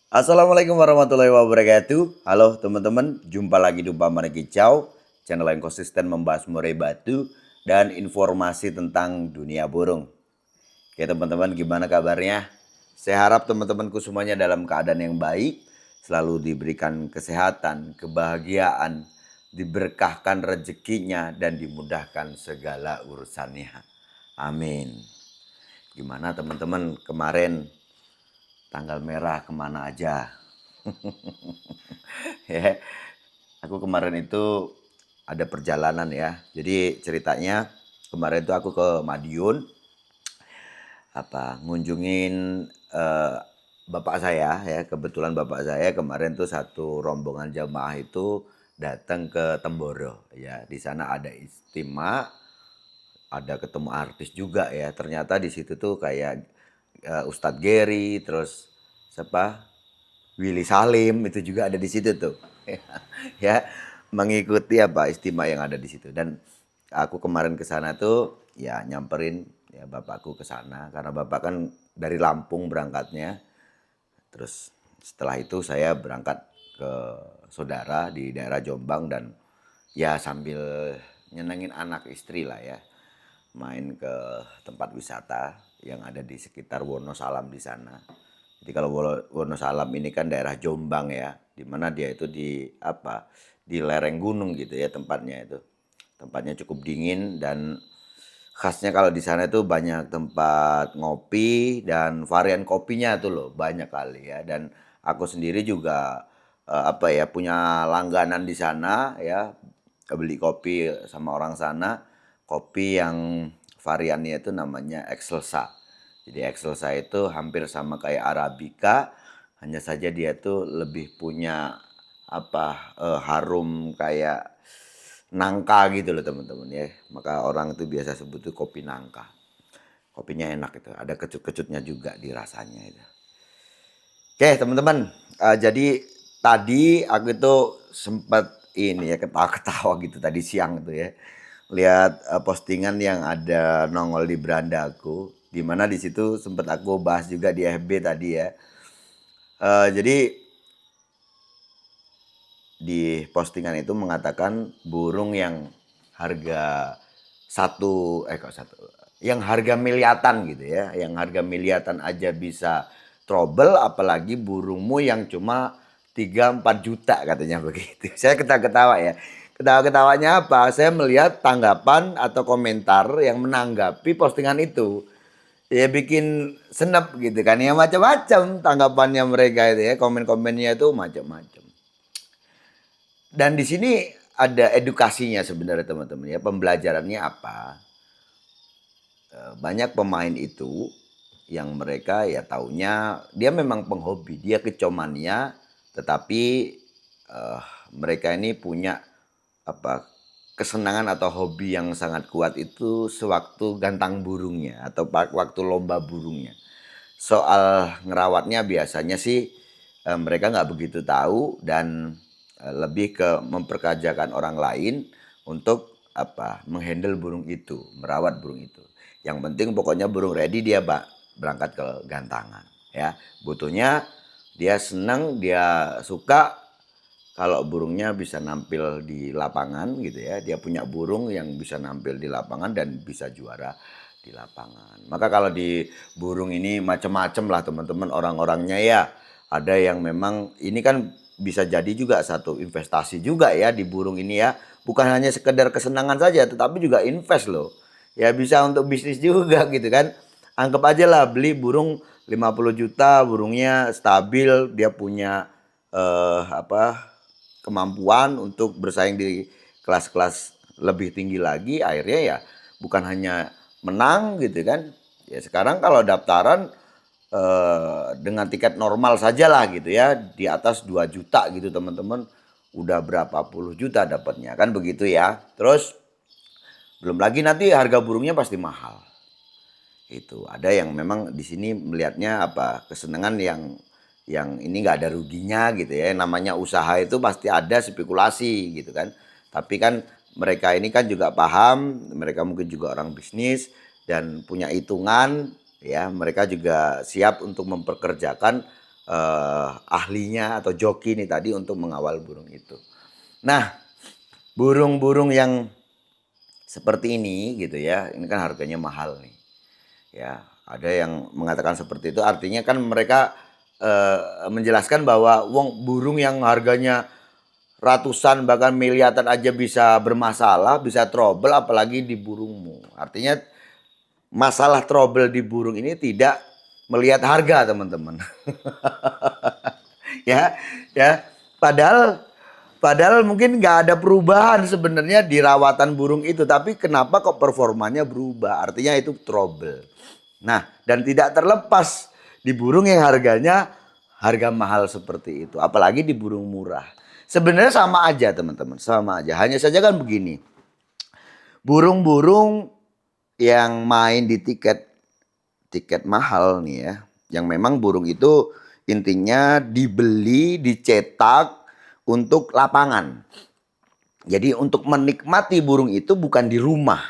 Assalamualaikum warahmatullahi wabarakatuh. Halo teman-teman, jumpa lagi di Upamane Kicau, channel yang konsisten membahas murai batu dan informasi tentang dunia burung. Oke teman-teman, gimana kabarnya? Saya harap teman-temanku semuanya dalam keadaan yang baik, selalu diberikan kesehatan, kebahagiaan, diberkahkan rezekinya dan dimudahkan segala urusannya. Amin. Gimana teman-teman kemarin tanggal merah kemana aja? Ya, aku kemarin itu ada perjalanan ya. Jadi ceritanya kemarin itu aku ke Madiun ngunjungin eh, bapak saya ya. Kebetulan bapak saya kemarin tuh satu rombongan jamaah itu datang ke Temboro ya. Di sana ada istimewa, ada ketemu artis juga ya. Ternyata di situ tuh kayak Ustadz Gary, terus siapa? Willy Salim itu juga ada di situ tuh. Ya, mengikuti istimewa yang ada di situ. Dan aku kemarin ke sana tuh ya nyamperin ya bapakku ke sana karena bapak kan dari Lampung berangkatnya. Terus setelah itu saya berangkat ke saudara di daerah Jombang dan ya sambil nyenengin anak istri lah ya. Main ke tempat wisata yang ada di sekitar Wonosalam di sana. Jadi kalau Wonosalam ini kan daerah Jombang ya, di mana dia itu di lereng gunung gitu ya tempatnya itu. Tempatnya cukup dingin dan khasnya kalau di sana itu banyak tempat ngopi dan varian kopinya tuh loh banyak kali ya. Dan aku sendiri juga punya langganan di sana ya, beli kopi sama orang sana, kopi yang variannya itu namanya Excelsa. Jadi Excelsa itu hampir sama kayak Arabica, hanya saja dia tuh lebih punya harum kayak nangka gitu loh teman-teman ya. Maka orang itu biasa sebut itu kopi nangka. Kopinya enak itu, ada kecut-kecutnya juga di rasanya itu. Oke teman-teman, jadi tadi aku itu sempat ini ya ketawa-ketawa gitu tadi siang itu ya. Lihat postingan yang ada nongol di beranda aku, di mana di situ sempat aku bahas juga di FB tadi ya. Jadi di postingan itu mengatakan burung yang harga yang harga miliatan gitu ya, yang harga miliatan aja bisa trouble, apalagi burungmu yang cuma 3-4 juta katanya begitu. Saya ketawa-ketawa ya. Ketawa-ketawanya apa? Saya melihat tanggapan atau komentar yang menanggapi postingan itu. Ya bikin senep gitu kan. Ya macam-macam tanggapannya mereka itu ya. Komen-komennya itu macam-macam. Dan di sini ada edukasinya sebenarnya teman-teman ya. Pembelajarannya apa? Banyak pemain itu yang mereka ya taunya dia memang penghobi, dia kecomannya, tetapi eh, mereka ini punya apa kesenangan atau hobi yang sangat kuat itu sewaktu gantang burungnya atau waktu lomba burungnya. Soal ngerawatnya biasanya sih mereka nggak begitu tahu dan lebih ke memperkerjakan orang lain untuk menghandle burung itu, merawat burung itu. Yang penting pokoknya burung ready dia berangkat ke gantangan ya. Butuhnya dia senang, dia suka kalau burungnya bisa nampil di lapangan gitu ya. Dia punya burung yang bisa nampil di lapangan dan bisa juara di lapangan. Maka kalau di burung ini macam-macam lah teman-teman orang-orangnya ya. Ada yang memang ini kan bisa jadi juga satu investasi juga ya di burung ini ya. Bukan hanya sekedar kesenangan saja tetapi juga invest loh. Ya bisa untuk bisnis juga gitu kan. Anggap aja lah beli burung 50 juta, burungnya stabil, dia punya kemampuan untuk bersaing di kelas-kelas lebih tinggi lagi, akhirnya ya bukan hanya menang gitu kan. Ya sekarang kalau daftaran dengan tiket normal saja lah gitu ya, di atas 2 juta gitu teman-teman, udah berapa puluh juta dapatnya kan begitu ya. Terus belum lagi nanti harga burungnya pasti mahal. Itu ada yang memang di sini melihatnya kesenangan yang ini nggak ada ruginya gitu ya. Namanya usaha itu pasti ada spekulasi gitu kan. Tapi kan mereka ini kan juga paham, mereka mungkin juga orang bisnis dan punya hitungan ya. Mereka juga siap untuk memperkerjakan ahlinya atau joki nih tadi untuk mengawal burung itu. Nah, burung-burung yang seperti ini gitu ya, ini kan harganya mahal nih. Ya, ada yang mengatakan seperti itu artinya kan mereka menjelaskan bahwa wong burung yang harganya ratusan bahkan miliaran aja bisa bermasalah, bisa trouble apalagi di burungmu. Artinya masalah trouble di burung ini tidak melihat harga, teman-teman. Ya, ya. Padahal mungkin nggak ada perubahan sebenarnya di rawatan burung itu, tapi kenapa kok performanya berubah? Artinya itu trouble. Nah, dan tidak terlepas di burung yang harganya harga mahal seperti itu, apalagi di burung murah. Sebenarnya sama aja, teman-teman, sama aja. Hanya saja kan begini. Burung-burung yang main di tiket mahal nih ya, yang memang burung itu intinya dibeli, dicetak untuk lapangan. Jadi untuk menikmati burung itu bukan di rumah.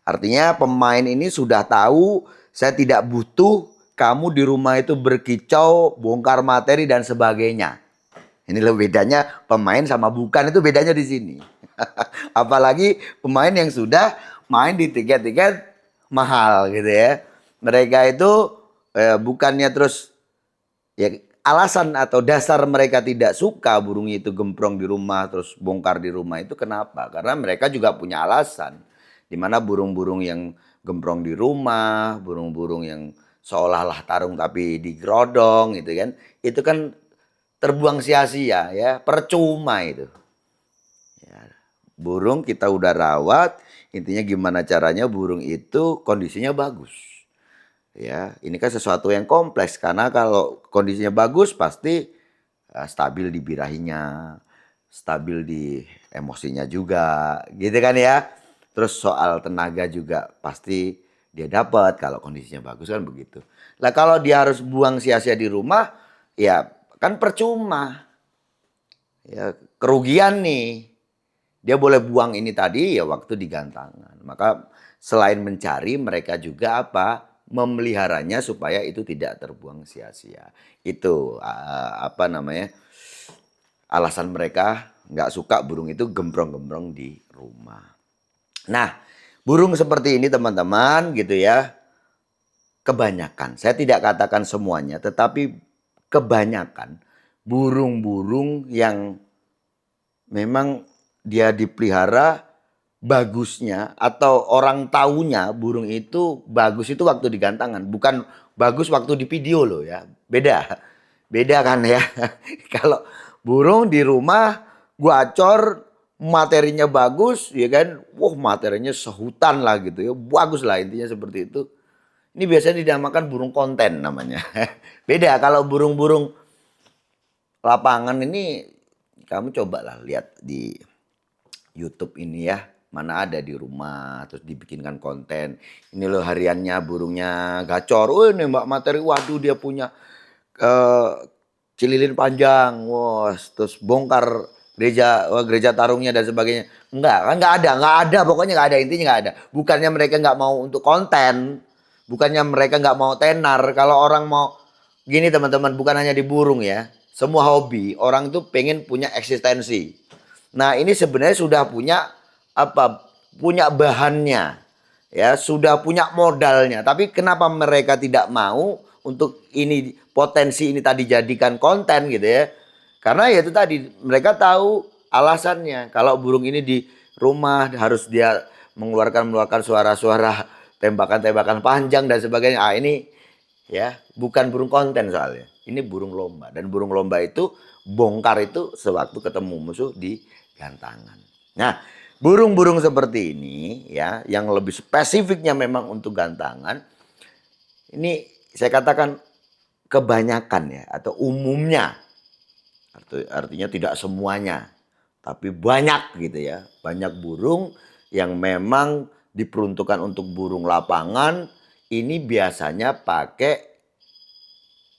Artinya pemain ini sudah tahu saya tidak butuh kamu di rumah itu berkicau, bongkar materi dan sebagainya. Ini loh bedanya pemain sama bukan, itu bedanya di sini. Apalagi pemain yang sudah main di tiket-tiket mahal gitu ya. Mereka itu bukannya terus ya alasan atau dasar mereka tidak suka burung itu gemprong di rumah terus bongkar di rumah itu kenapa? Karena mereka juga punya alasan. Di mana burung-burung yang gemprong di rumah, burung-burung yang seolah-olah tarung tapi digerodong gitu kan. Itu kan terbuang sia-sia ya, percuma itu. Ya, burung kita udah rawat, intinya gimana caranya burung itu kondisinya bagus. Ya, ini kan sesuatu yang kompleks karena kalau kondisinya bagus pasti stabil di birahinya, stabil di emosinya juga, gitu kan ya. Terus soal tenaga juga pasti dia dapat kalau kondisinya bagus kan begitu. Lah kalau dia harus buang sia-sia di rumah, ya kan percuma. Ya, kerugian nih. Dia boleh buang ini tadi ya waktu digantangan. Maka selain mencari mereka juga apa? Memeliharanya supaya itu tidak terbuang sia-sia. Itu apa namanya? Alasan mereka nggak suka burung itu gembrong-gembrong di rumah. Nah, burung seperti ini teman-teman gitu ya. Kebanyakan, saya tidak katakan semuanya, tetapi kebanyakan burung-burung yang memang dia dipelihara bagusnya atau orang taunya burung itu bagus itu waktu digantangan, bukan bagus waktu di video loh ya. Beda. Beda kan ya. Kalau burung di rumah gua acor materinya bagus ya kan. Wah, materinya sehutan lah gitu ya. Bagus lah intinya seperti itu. Ini biasanya dinamakan burung konten namanya. Beda kalau burung-burung lapangan ini kamu cobalah lihat di YouTube ini ya. Mana ada di rumah terus dibikinkan konten. Ini loh hariannya burungnya gacor. Oh, nembak materi. Waduh, dia punya cililin panjang. Wah, terus bongkar gereja tarungnya dan sebagainya. Enggak, kan enggak ada, pokoknya enggak ada, intinya enggak ada. Bukannya mereka enggak mau untuk konten, bukannya mereka enggak mau tenar. Kalau orang mau gini teman-teman, bukan hanya di burung ya. Semua hobi, orang itu pengen punya eksistensi. Nah, ini sebenarnya sudah punya apa? Punya bahannya. Ya, sudah punya modalnya. Tapi kenapa mereka tidak mau untuk ini potensi ini tadi jadikan konten gitu ya? Karena ya itu tadi mereka tahu alasannya. Kalau burung ini di rumah harus dia mengeluarkan suara-suara tembakan-tembakan panjang dan sebagainya. Ah, ini ya bukan burung konten soalnya. Ini burung lomba dan burung lomba itu bongkar itu sewaktu ketemu musuh di gantangan. Nah, burung-burung seperti ini ya yang lebih spesifiknya memang untuk gantangan. Ini saya katakan kebanyakan ya atau umumnya. Artinya tidak semuanya, tapi banyak gitu ya. Banyak burung yang memang diperuntukkan untuk burung lapangan. Ini biasanya pakai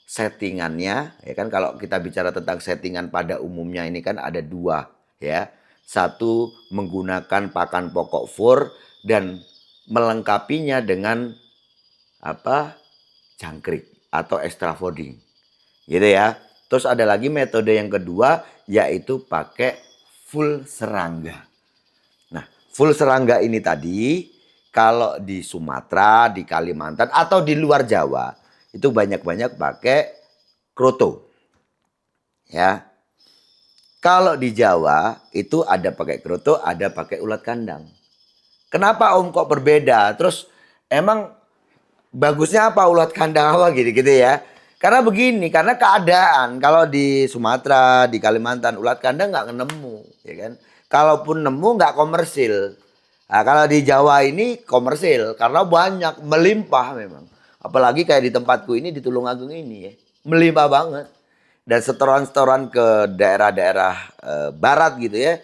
settingannya, ya kan kalau kita bicara tentang settingan pada umumnya ini kan ada dua ya. Satu menggunakan pakan pokok fur dan melengkapinya dengan apa? Jangkrik atau extra folding. gitu ya. Terus ada lagi metode yang kedua yaitu pakai full serangga. Nah, full serangga ini tadi kalau di Sumatera, di Kalimantan atau di luar Jawa itu banyak-banyak pakai kroto. Ya. Kalau di Jawa itu ada pakai kroto, ada pakai ulat kandang. Kenapa Om kok berbeda? Terus emang bagusnya apa ulat kandang apa gitu-gitu ya? Karena begini, karena keadaan kalau di Sumatera, di Kalimantan ulat kandang nggak nemu, ya kan? Kalaupun nemu nggak komersil. Nah, kalau di Jawa ini komersil karena banyak melimpah memang. Apalagi kayak di tempatku ini di Tulungagung ini ya, melimpah banget. Dan setoran-setoran ke daerah-daerah barat gitu ya,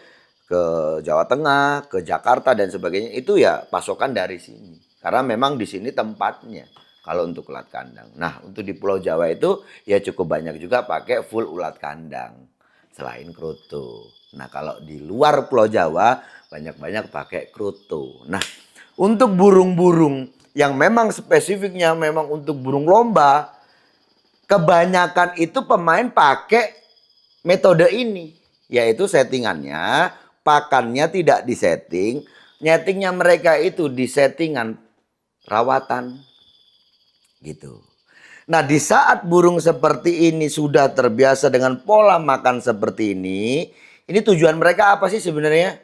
ke Jawa Tengah, ke Jakarta dan sebagainya itu ya pasokan dari sini. Karena memang di sini tempatnya kalau untuk ulat kandang. Nah, untuk di Pulau Jawa itu ya cukup banyak juga pakai full ulat kandang selain kroto. Nah, kalau di luar Pulau Jawa banyak-banyak pakai kroto. Nah, untuk burung-burung yang memang spesifiknya memang untuk burung lomba, kebanyakan itu pemain pakai metode ini, yaitu settingannya, pakannya tidak disetting, nyetingnya mereka itu di settingan rawatan gitu. Nah, di saat burung seperti ini sudah terbiasa dengan pola makan seperti ini tujuan mereka apa sih sebenarnya?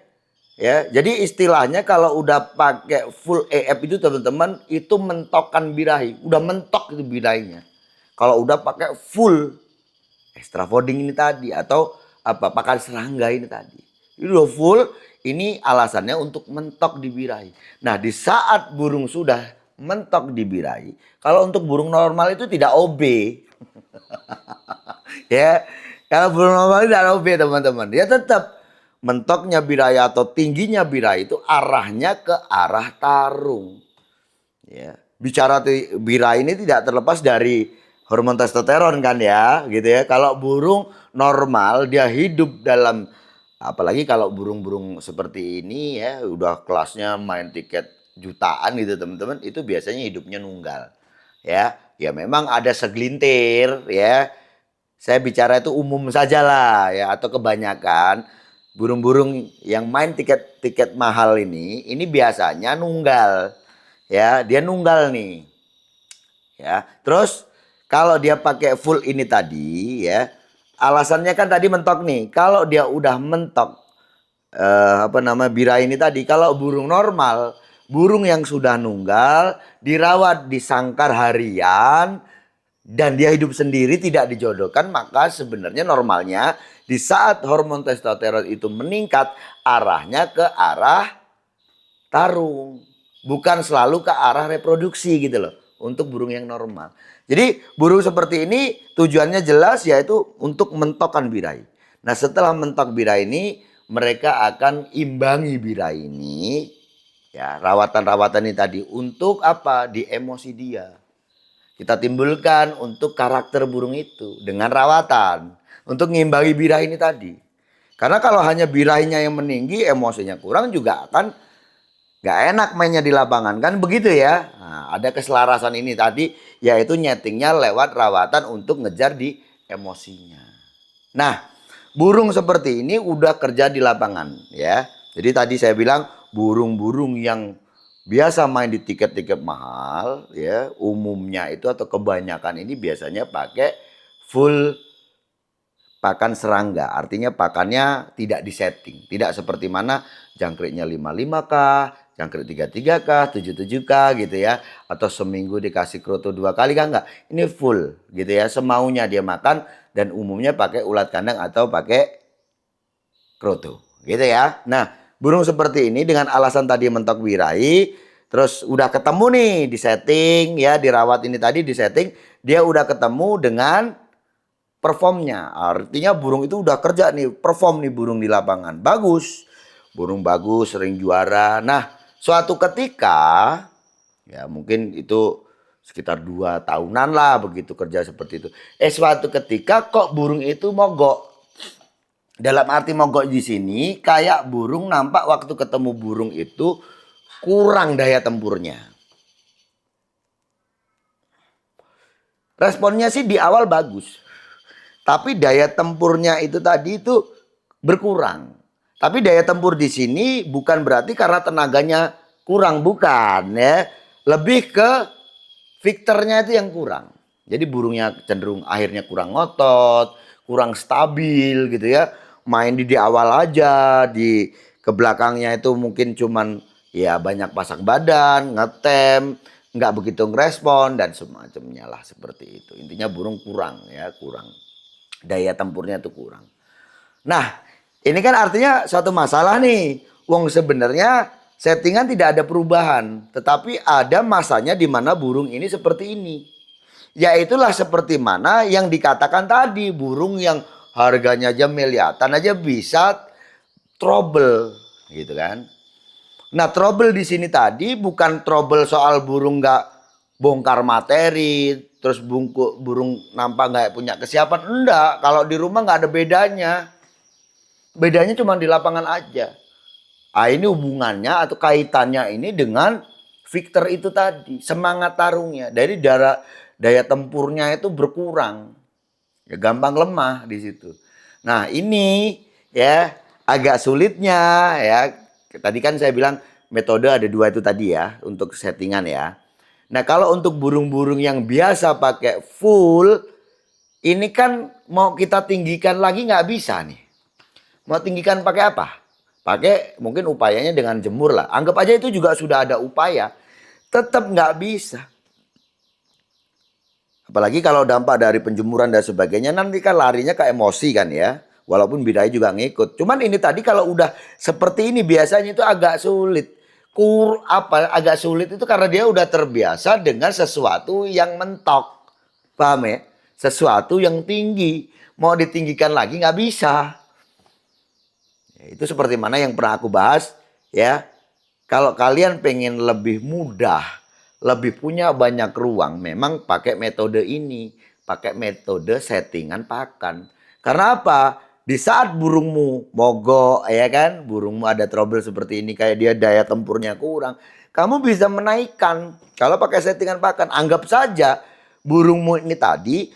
Ya, jadi istilahnya kalau udah pakai full EF itu teman-teman itu mentokkan birahi, udah mentok itu birahinya. Kalau udah pakai full extra fooding ini tadi atau apa pakan serangga ini tadi. Itu udah full, ini alasannya untuk mentok di birahi. Nah, di saat burung sudah mentok di birahi, kalau untuk burung normal itu tidak OB. Ya, kalau burung normal tidak OB teman-teman. Dia tetap mentoknya birahi atau tingginya birahi itu arahnya ke arah tarung. Ya, bicara birahi ini tidak terlepas dari hormon testosteron kan ya, gitu ya. Kalau burung normal dia hidup dalam apalagi kalau burung-burung seperti ini ya, udah kelasnya main tiket jutaan gitu teman-teman, itu biasanya hidupnya nunggal. Ya, ya memang ada segelintir ya. Saya bicara itu umum saja lah ya atau kebanyakan burung-burung yang main tiket-tiket mahal ini biasanya nunggal. Ya, dia nunggal nih. Ya. Terus kalau dia pakai full ini tadi ya, alasannya kan tadi mentok nih. Kalau dia udah mentok birahi ini tadi, kalau burung normal, burung yang sudah nunggal dirawat di sangkar harian dan dia hidup sendiri tidak dijodohkan, maka sebenarnya normalnya di saat hormon testosteron itu meningkat arahnya ke arah tarung, bukan selalu ke arah reproduksi gitu loh untuk burung yang normal. Jadi burung seperti ini tujuannya jelas yaitu untuk mentokkan birahi. Nah, setelah mentok birahi ini mereka akan imbangi birahi ini ya, rawatan-rawatan ini tadi untuk apa? Di emosi dia. Kita timbulkan untuk karakter burung itu dengan rawatan untuk ngimbangi birahi ini tadi. Karena kalau hanya birahinya yang meninggi, emosinya kurang juga akan gak enak mainnya di lapangan kan begitu ya. Nah, ada keselarasan ini tadi yaitu nyetingnya lewat rawatan untuk ngejar di emosinya. Nah, burung seperti ini udah kerja di lapangan ya. Jadi tadi saya bilang burung-burung yang biasa main di tiket-tiket mahal ya, umumnya itu atau kebanyakan ini biasanya pakai full pakan serangga. Artinya pakannya tidak disetting. Tidak seperti mana jangkriknya 55K, jangkrik 33K, 77K gitu ya. Atau seminggu dikasih kroto 2 kali kan enggak. Ini full gitu ya. Semaunya dia makan dan umumnya pakai ulat kandang atau pakai kroto gitu ya. Nah, burung seperti ini dengan alasan tadi mentok birahi, terus udah ketemu nih di setting ya, dirawat ini tadi di setting, dia udah ketemu dengan performnya. Artinya burung itu udah kerja nih, perform nih burung di lapangan. Bagus. Burung bagus, sering juara. Nah, suatu ketika ya mungkin itu sekitar 2 tahunan lah begitu kerja seperti itu. Suatu ketika kok burung itu mogok. Dalam arti mogok di sini kayak burung nampak waktu ketemu burung itu kurang daya tempurnya. Responnya sih di awal bagus. Tapi daya tempurnya itu tadi itu berkurang. Tapi daya tempur di sini bukan berarti karena tenaganya kurang, bukan ya. Lebih ke Victornya itu yang kurang. Jadi burungnya cenderung akhirnya kurang ngotot, kurang stabil gitu ya. Main di awal aja, di ke belakangnya itu mungkin cuman ya banyak pasang badan, ngetem, nggak begitu ngerespon dan semacamnya lah seperti itu. Intinya burung kurang ya, kurang. Daya tempurnya itu kurang. Nah, ini kan artinya suatu masalah nih. Wong sebenarnya settingan tidak ada perubahan, tetapi ada masanya di mana burung ini seperti ini. Yaitulah seperti mana yang dikatakan tadi, burung yang harganya aja miliaran aja bisa trouble, gitu kan. Nah, trouble di sini tadi bukan trouble soal burung nggak bongkar materi, terus burung nampak nggak punya kesiapan. Enggak, kalau di rumah nggak ada bedanya. Bedanya cuma di lapangan aja. Ah, ini hubungannya atau kaitannya ini dengan Victor itu tadi. Semangat tarungnya. Dari daya tempurnya itu berkurang. Ya, gampang lemah di situ. Nah ini ya agak sulitnya ya. Tadi kan saya bilang metode ada dua itu tadi ya. Untuk settingan ya. Nah kalau untuk burung-burung yang biasa pakai full. Ini kan mau kita tinggikan lagi nggak bisa nih. Mau tinggikan pakai apa? Pakai mungkin upayanya dengan jemur lah. Anggap aja itu juga sudah ada upaya. Tetap nggak bisa. Apalagi kalau dampak dari penjemuran dan sebagainya. Nanti kan larinya ke emosi kan ya. Walaupun bidai juga ngikut. Cuman ini tadi kalau udah seperti ini biasanya itu agak sulit. Agak sulit itu karena dia udah terbiasa dengan sesuatu yang mentok. Paham ya? Sesuatu yang tinggi. Mau ditinggikan lagi nggak bisa. Itu seperti mana yang pernah aku bahas ya. Kalau kalian pengen lebih mudah, lebih punya banyak ruang, memang pakai metode ini, pakai metode settingan pakan. Karena apa? Di saat burungmu mogok ya kan, burungmu ada trouble seperti ini kayak dia daya tempurnya kurang, kamu bisa menaikkan. Kalau pakai settingan pakan, anggap saja burungmu ini tadi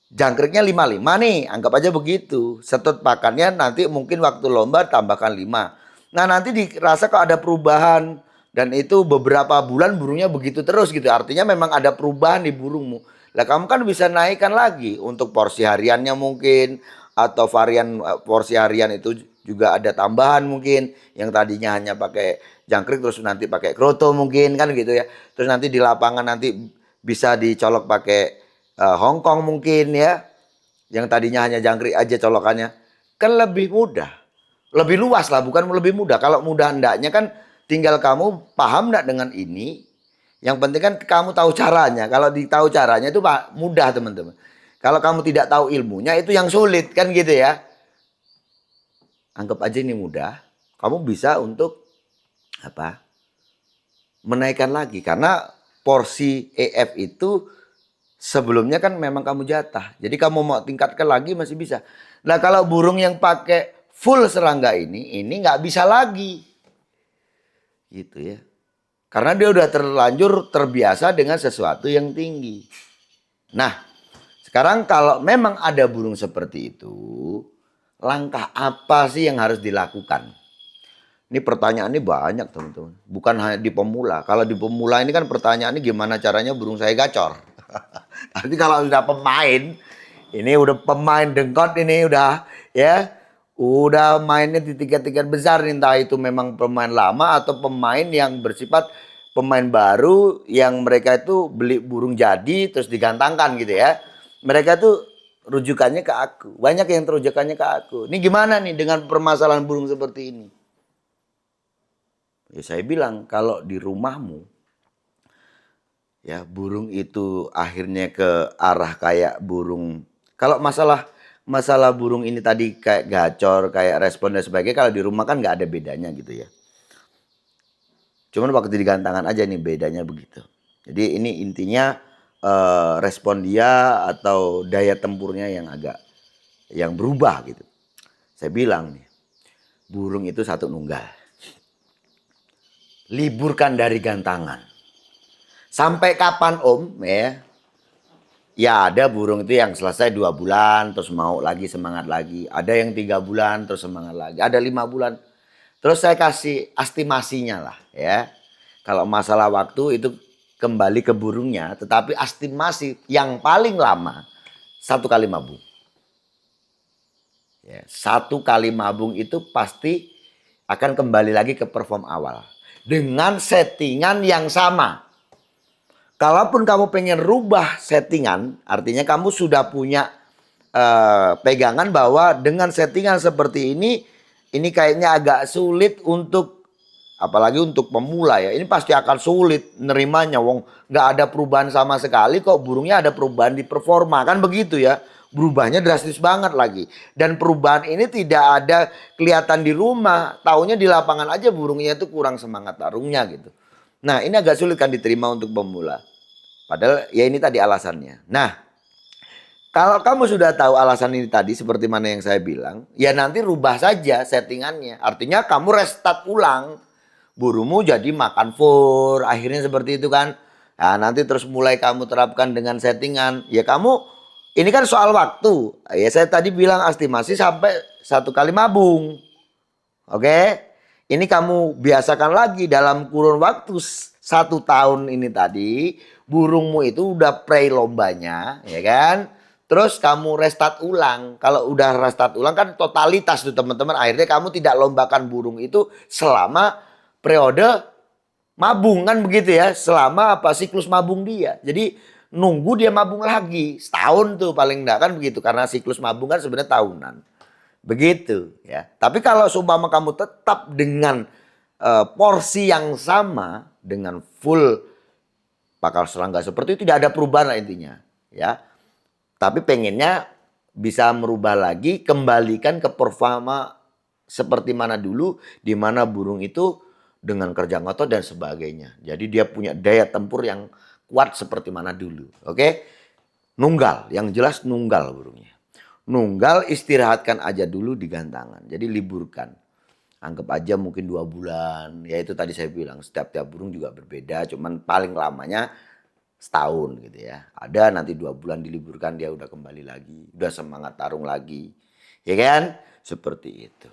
jangkriknya 55 nih, anggap aja begitu. Setut pakannya nanti mungkin waktu lomba tambahkan 5. Nah nanti dirasa kok ada perubahan. Dan itu beberapa bulan burungnya begitu terus gitu. Artinya memang ada perubahan di burungmu. Lah kamu kan bisa naikkan lagi untuk porsi hariannya mungkin. Atau varian porsi harian itu juga ada tambahan mungkin. Yang tadinya hanya pakai jangkrik terus nanti pakai kroto mungkin kan gitu ya. Terus nanti di lapangan nanti bisa dicolok pakai Hongkong mungkin ya. Yang tadinya hanya jangkrik aja colokannya. Kan lebih mudah. Lebih luas lah, bukan lebih mudah. Kalau mudah hendaknya kan tinggal kamu paham enggak dengan ini. Yang penting kan kamu tahu caranya. Kalau ditahu caranya itu mudah teman-teman. Kalau kamu tidak tahu ilmunya itu yang sulit kan gitu ya. Anggap aja ini mudah. Kamu bisa untuk apa? Menaikkan lagi. Karena porsi EF itu sebelumnya kan memang kamu jatah. Jadi kamu mau tingkatkan lagi masih bisa. Nah kalau burung yang pakai full serangga ini nggak bisa lagi. Gitu ya. Karena dia udah terlanjur terbiasa dengan sesuatu yang tinggi. Nah sekarang kalau memang ada burung seperti itu. Langkah apa sih yang harus dilakukan? Ini pertanyaannya banyak teman-teman. Bukan hanya di pemula. Kalau di pemula ini kan pertanyaannya gimana caranya burung saya gacor. Tapi kalau sudah pemain, ini udah pemain dengkot ini udah ya, udah mainnya di tingkat-tingkat besar entah itu memang pemain lama atau pemain yang bersifat pemain baru yang mereka itu beli burung jadi terus digantangkan gitu ya. Mereka tuh rujukannya ke aku. Banyak yang terujukannya ke aku. Ini gimana nih dengan permasalahan burung seperti ini? Ya saya bilang kalau di rumahmu ya burung itu akhirnya ke arah kayak burung. Kalau masalah burung ini tadi kayak gacor, kayak respon dan sebagainya, kalau di rumah kan nggak ada bedanya gitu ya. Cuman waktu di gantangan aja nih bedanya begitu. Jadi ini intinya respon dia atau daya tempurnya yang berubah gitu. Saya bilang nih, burung itu satu nunggal. Liburkan dari gantangan. Sampai kapan om ya? Ya ada burung itu yang selesai 2 bulan terus mau lagi semangat lagi. Ada yang 3 bulan terus semangat lagi. Ada 5 bulan. Terus saya kasih estimasinya lah ya. Kalau masalah waktu itu kembali ke burungnya. Tetapi estimasi yang paling lama 1 kali mabung. Ya, 1 kali mabung itu pasti akan kembali lagi ke perform awal. Dengan settingan yang sama. Kalaupun kamu pengen rubah settingan, artinya kamu sudah punya pegangan bahwa dengan settingan seperti ini kayaknya agak sulit untuk, apalagi untuk pemula ya. Ini pasti akan sulit nerimanya, wong nggak ada perubahan sama sekali kok burungnya ada perubahan di performa, kan begitu ya. Berubahnya drastis banget lagi. Dan perubahan ini tidak ada kelihatan di rumah, taunya di lapangan aja burungnya itu kurang semangat tarungnya gitu. Nah ini agak sulit kan diterima untuk pemula. Padahal ya ini tadi alasannya. Nah, kalau kamu sudah tahu alasan ini tadi seperti mana yang saya bilang, ya nanti rubah saja settingannya. Artinya kamu restart ulang. Burungmu jadi makan fur, akhirnya seperti itu kan. Nah, nanti terus mulai kamu terapkan dengan settingan. Ya kamu, ini kan soal waktu. Ya saya tadi bilang estimasi sampai 1 kali mabung. Oke, ini kamu biasakan lagi dalam kurun waktu 1 tahun ini tadi, burungmu itu udah pre lombanya, ya kan? Terus kamu restart ulang. Kalau udah restart ulang kan totalitas tuh teman-teman. Akhirnya kamu tidak lombakan burung itu selama periode mabung kan begitu ya. Selama apa siklus mabung dia. Jadi nunggu dia mabung lagi. Setahun tuh paling enggak kan begitu. Karena siklus mabung kan sebenarnya tahunan. Begitu ya. Tapi kalau seumpama kamu tetap dengan porsi yang sama dengan full bakal serangga seperti itu, tidak ada perubahan lah intinya ya. Tapi pengennya bisa merubah lagi, kembalikan ke performa seperti mana dulu, di mana burung itu dengan kerja ngotot dan sebagainya. Jadi dia punya daya tempur yang kuat seperti mana dulu. Oke? Nunggal, yang jelas nunggal burungnya. Nunggal istirahatkan aja dulu di gantangan. Jadi liburkan. Anggap aja mungkin 2 bulan. Ya itu tadi saya bilang setiap burung juga berbeda. Cuman paling lamanya setahun gitu ya. Ada nanti 2 bulan diliburkan dia udah kembali lagi. Udah semangat tarung lagi. Ya kan? Seperti itu.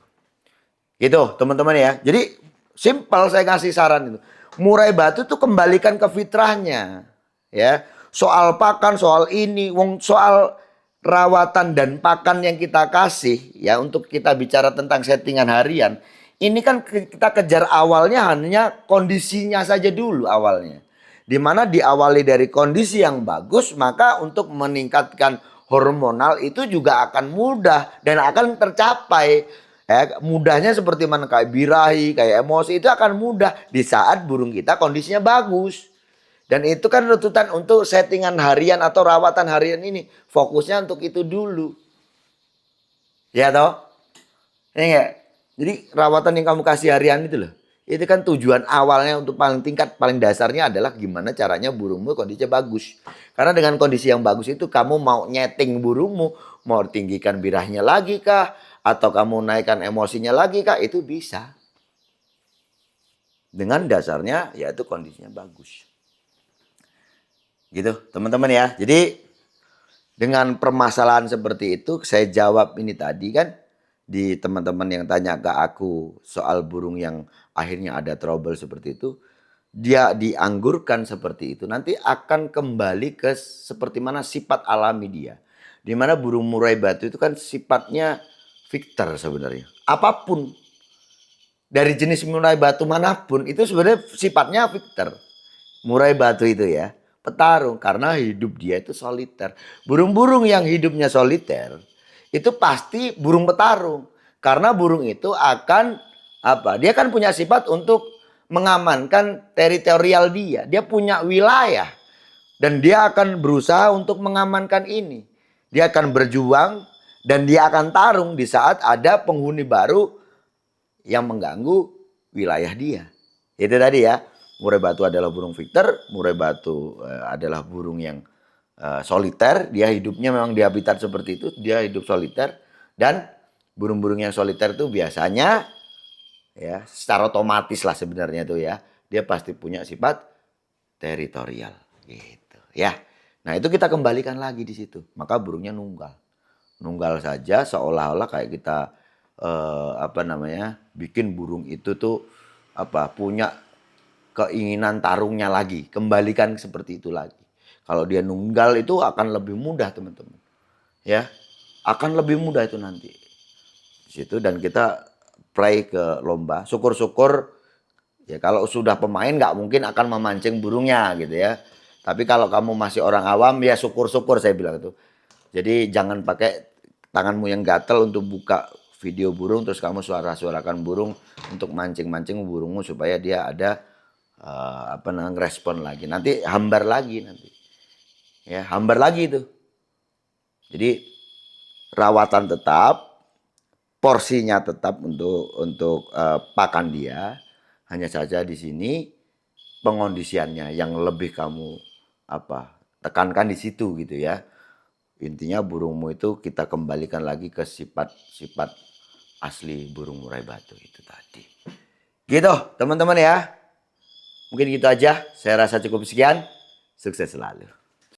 Gitu teman-teman ya. Jadi simpel saya kasih saran itu. Murai batu tuh kembalikan ke fitrahnya. Ya. Soal pakan, soal ini, soal rawatan dan pakan yang kita kasih ya untuk kita bicara tentang settingan harian. Ini kan kita kejar awalnya hanya kondisinya saja dulu awalnya. Dimana diawali dari kondisi yang bagus maka untuk meningkatkan hormonal itu juga akan mudah dan akan tercapai. Mudahnya seperti mana kayak birahi, kayak emosi itu akan mudah di saat burung kita kondisinya bagus. Dan itu kan runtutan untuk settingan harian atau rawatan harian ini. Fokusnya untuk itu dulu. Ya toh? Ya enggak? Jadi rawatan yang kamu kasih harian itu loh. Itu kan tujuan awalnya untuk paling tingkat, paling dasarnya adalah gimana caranya burungmu kondisinya bagus. Karena dengan kondisi yang bagus itu kamu mau nyeting burungmu, mau tinggikan birahnya lagi kah? Atau kamu naikkan emosinya lagi kah? Itu bisa. Dengan dasarnya yaitu kondisinya bagus. Gitu teman-teman ya. Jadi dengan permasalahan seperti itu saya jawab ini tadi kan. Di teman-teman yang tanya ke aku soal burung yang akhirnya ada trouble seperti itu. Dia dianggurkan seperti itu. Nanti akan kembali ke seperti mana sifat alami dia. Dimana burung murai batu itu kan sifatnya victor sebenarnya. Apapun dari jenis murai batu manapun itu sebenarnya sifatnya victor. Murai batu itu ya. Petarung karena hidup dia itu soliter. Burung-burung yang hidupnya soliter itu pasti burung petarung. Karena burung itu akan apa? Dia kan punya sifat untuk mengamankan teritorial dia. Dia punya wilayah dan dia akan berusaha untuk mengamankan ini. Dia akan berjuang dan dia akan tarung di saat ada penghuni baru yang mengganggu wilayah dia. Itu tadi ya. Murai batu adalah burung victor, murai batu adalah burung yang soliter. Dia hidupnya memang di habitat seperti itu, dia hidup soliter. Dan burung-burung yang soliter itu biasanya ya secara otomatis lah sebenarnya itu ya, dia pasti punya sifat teritorial gitu ya. Nah itu kita kembalikan lagi di situ. Maka burungnya nunggal. Nunggal saja seolah-olah kayak kita apa namanya bikin burung itu tuh apa punya keinginan tarungnya lagi. Kembalikan seperti itu lagi. Kalau dia nunggal itu akan lebih mudah teman-teman. Ya akan lebih mudah itu nanti. Di situ dan kita play ke lomba. Syukur-syukur ya kalau sudah pemain nggak mungkin akan memancing burungnya gitu ya. Tapi kalau kamu masih orang awam ya syukur-syukur saya bilang itu. Jadi jangan pakai tanganmu yang gatel untuk buka video burung terus kamu suara-suarakan burung untuk mancing-mancing burungmu supaya dia ada apa namanya respon lagi. Nanti hambar lagi nanti. Ya, hambar lagi itu. Jadi rawatan tetap, porsinya tetap untuk pakan dia. Hanya saja di sini pengondisiannya yang lebih kamu apa tekankan di situ gitu ya. Intinya burungmu itu kita kembalikan lagi ke sifat-sifat asli burung murai batu itu tadi. Gitu teman-teman ya. Mungkin gitu aja. Saya rasa cukup sekian. Sukses selalu.